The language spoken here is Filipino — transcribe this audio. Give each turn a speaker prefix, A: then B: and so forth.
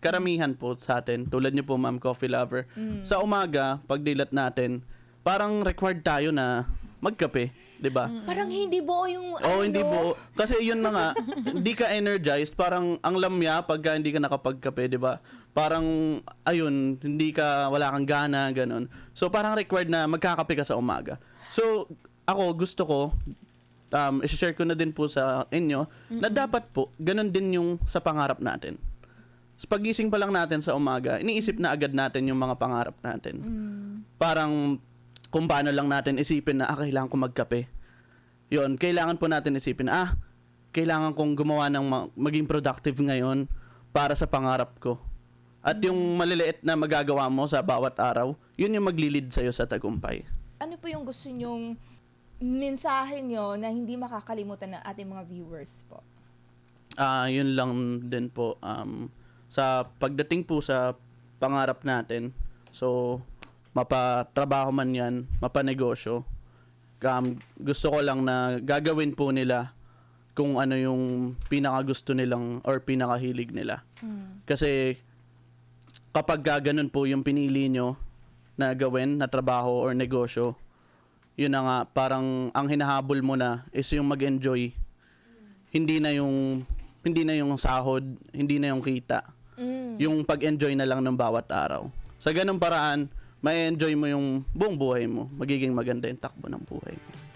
A: karamihan po sa atin, tulad niyo po Ma'am Coffee Lover, sa umaga, pagdilat natin, parang required tayo na magkape, 'di ba?
B: Parang hindi buo yung
A: Oo, hindi buo. Kasi yun na nga, hindi ka energized, parang ang lamya pagka hindi ka nakapagkape, 'di ba? Parang ayun, wala kang gana, ganun. So parang required na magkakape ka sa umaga. So ako gusto ko i-share ko na din po sa inyo na dapat po ganun din yung sa pangarap natin. Sa pagising pa lang natin sa umaga, iniisip na agad natin yung mga pangarap natin. Parang kung paano lang natin isipin na kailangan ko magkape. Yun, kailangan po natin isipin na kailangan kong gumawa ng maging productive ngayon para sa pangarap ko. At yung maliliit na magagawa mo sa bawat araw, yun yung maglilid sa'yo sa tagumpay.
B: Ano po yung gusto nyong mensahe nyo na hindi makakalimutan ng ating mga viewers po?
A: Yun lang din po. Sa pagdating po sa pangarap natin, so mapatrabaho man yan, mapanegosyo, gusto ko lang na gagawin po nila kung ano yung pinakagusto nilang or pinakahilig nila. Kasi kapag ganun po yung pinili nyo na gawin na trabaho or negosyo, yun na nga, parang ang hinahabol mo na is yung mag-enjoy. Hindi na yung sahod, hindi na yung kita. Yung pag-enjoy na lang ng bawat araw. Sa ganung paraan, ma-enjoy mo yung buong buhay mo. Magiging maganda yung takbo ng buhay mo.